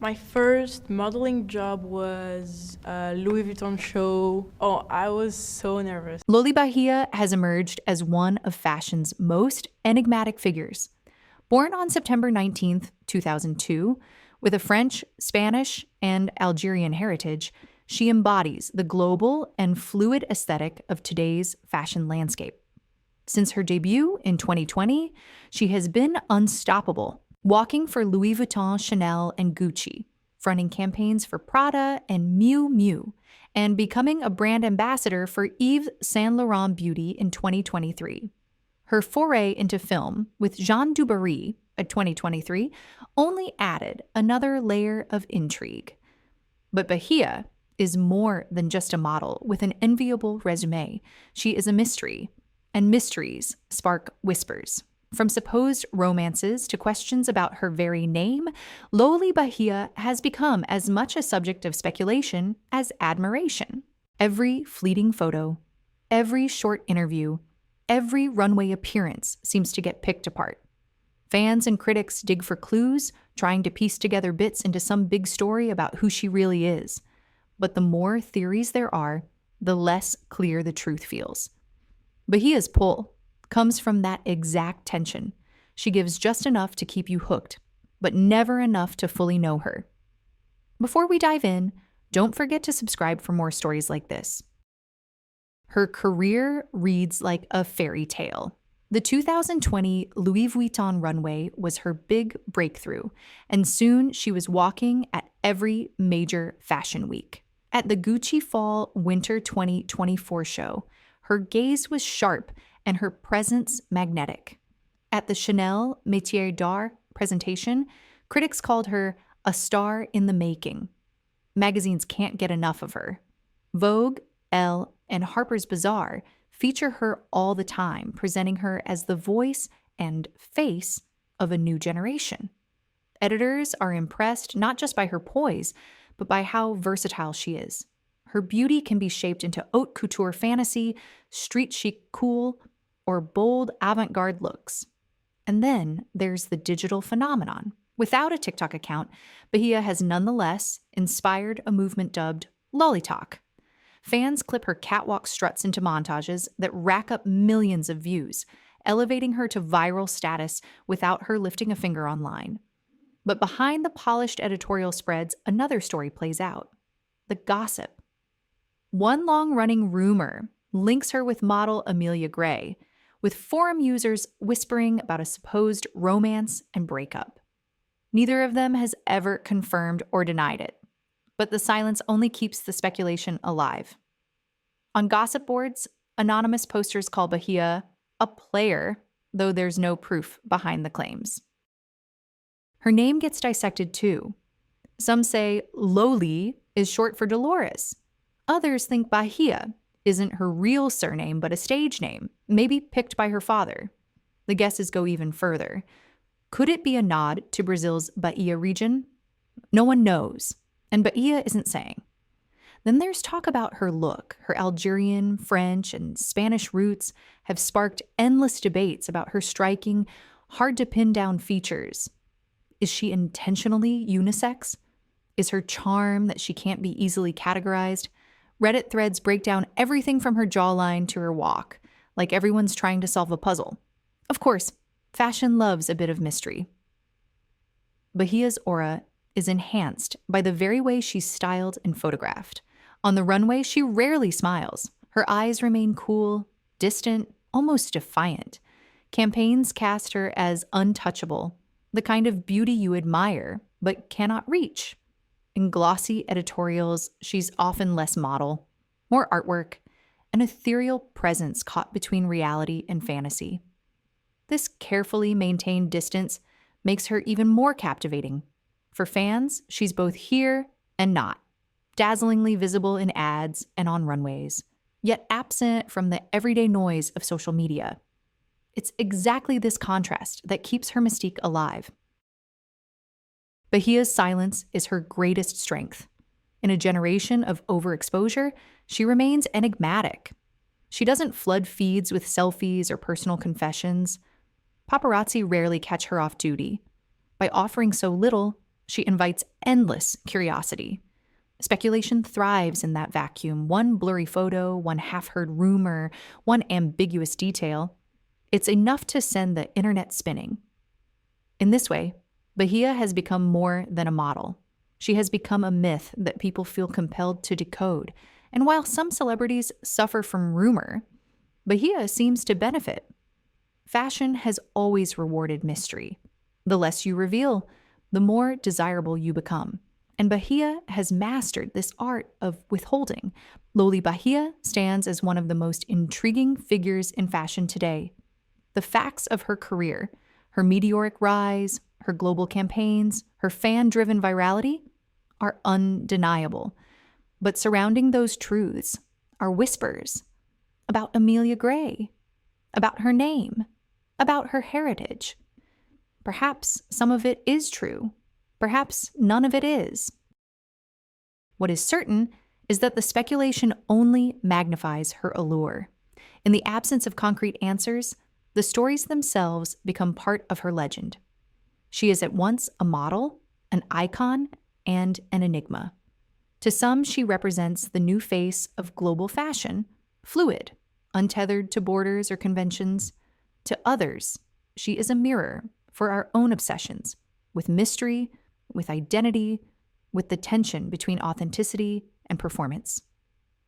My first modeling job was a Louis Vuitton show. Oh, I was so nervous. Loli Bahia has emerged as one of fashion's most enigmatic figures. Born on September 19th, 2002, with a French, Spanish, and Algerian heritage, she embodies the global and fluid aesthetic of today's fashion landscape. Since her debut in 2020, she has been unstoppable, walking for Louis Vuitton, Chanel, and Gucci, fronting campaigns for Prada and Miu Miu, and becoming a brand ambassador for Yves Saint Laurent Beauty in 2023. Her foray into film with Jeanne du Barry in 2023 only added another layer of intrigue. But Bahia is more than just a model with an enviable resume. She is a mystery, and mysteries spark whispers. From supposed romances to questions about her very name, Loli Bahia has become as much a subject of speculation as admiration. Every fleeting photo, every short interview, every runway appearance seems to get picked apart. Fans and critics dig for clues, trying to piece together bits into some big story about who she really is. But the more theories there are, the less clear the truth feels. Bahia's pull comes from that exact tension. She gives just enough to keep you hooked, but never enough to fully know her. Before we dive in, don't forget to subscribe for more stories like this. Her career reads like a fairy tale. The 2020 Louis Vuitton runway was her big breakthrough, and soon she was walking at every major fashion week. At the Gucci Fall Winter 2024 show, her gaze was sharp and her presence magnetic. At the Chanel Métier d'Art presentation, critics called her a star in the making. Magazines can't get enough of her. Vogue, Elle, and Harper's Bazaar feature her all the time, presenting her as the voice and face of a new generation. Editors are impressed not just by her poise, but by how versatile she is. Her beauty can be shaped into haute couture fantasy, street chic cool, or bold avant-garde looks. And then there's the digital phenomenon. Without a TikTok account, Bahia has nonetheless inspired a movement dubbed LoliTok. Fans clip her catwalk struts into montages that rack up millions of views, elevating her to viral status without her lifting a finger online. But behind the polished editorial spreads, another story plays out: the gossip. One long-running rumor links her with model Amelia Gray, with forum users whispering about a supposed romance and breakup. Neither of them has ever confirmed or denied it, but the silence only keeps the speculation alive. On gossip boards, anonymous posters call Bahia a player, though there's no proof behind the claims. Her name gets dissected too. Some say Loli is short for Dolores. Others think Bahia isn't her real surname but a stage name, maybe picked by her father. The guesses go even further. Could it be a nod to Brazil's Bahia region? No one knows, and Bahia isn't saying. Then there's talk about her look. Her Algerian, French, and Spanish roots have sparked endless debates about her striking, hard-to-pin-down features. Is she intentionally unisex? Is her charm that she can't be easily categorized? Reddit threads break down everything from her jawline to her walk, like everyone's trying to solve a puzzle. Of course, fashion loves a bit of mystery. Bahia's aura is enhanced by the very way she's styled and photographed. On the runway, she rarely smiles. Her eyes remain cool, distant, almost defiant. Campaigns cast her as untouchable, the kind of beauty you admire but cannot reach. In glossy editorials, she's often less model, more artwork, an ethereal presence caught between reality and fantasy. This carefully maintained distance makes her even more captivating. For fans, she's both here and not, dazzlingly visible in ads and on runways, yet absent from the everyday noise of social media. It's exactly this contrast that keeps her mystique alive. Bahia's silence is her greatest strength. In a generation of overexposure, she remains enigmatic. She doesn't flood feeds with selfies or personal confessions. Paparazzi rarely catch her off duty. By offering so little, She invites endless curiosity. Speculation thrives in that vacuum. One blurry photo, one half-heard rumor, one ambiguous detail. It's enough to send the internet spinning. In this way, Bahia has become more than a model. She has become a myth that people feel compelled to decode. And while some celebrities suffer from rumor, Bahia seems to benefit. Fashion has always rewarded mystery. The less you reveal, the more desirable you become. And Bahia has mastered this art of withholding. Loli Bahia stands as one of the most intriguing figures in fashion today. The facts of her career, her meteoric rise, her global campaigns, her fan-driven virality, are undeniable. But surrounding those truths are whispers about Amelia Gray, about her name, about her heritage. Perhaps some of it is true. Perhaps none of it is. What is certain is that the speculation only magnifies her allure. In the absence of concrete answers, the stories themselves become part of her legend. She is at once a model, an icon, and an enigma. To some, she represents the new face of global fashion, fluid, untethered to borders or conventions. To others, she is a mirror for our own obsessions with mystery, with identity, with the tension between authenticity and performance.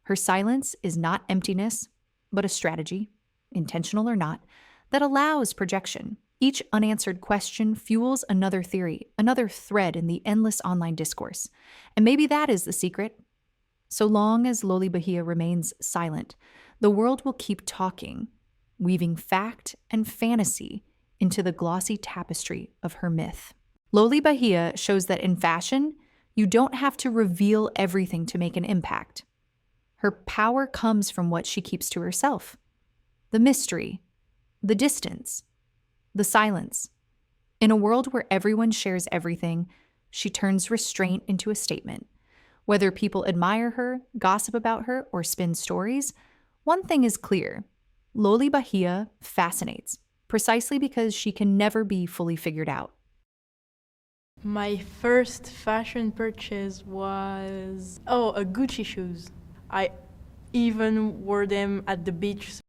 Her silence is not emptiness, but a strategy, intentional or not, that allows projection. Each unanswered question fuels another theory, another thread in the endless online discourse. And maybe that is the secret. So long as Loli Bahia remains silent, the world will keep talking, weaving fact and fantasy into the glossy tapestry of her myth. Loli Bahia shows that in fashion, you don't have to reveal everything to make an impact. Her power comes from what she keeps to herself. The mystery, the distance, the silence. In a world where everyone shares everything, she turns restraint into a statement. Whether people admire her, gossip about her, or spin stories, one thing is clear. Loli Bahia fascinates, precisely because she can never be fully figured out. My first fashion purchase was, a Gucci shoes. I even wore them at the beach.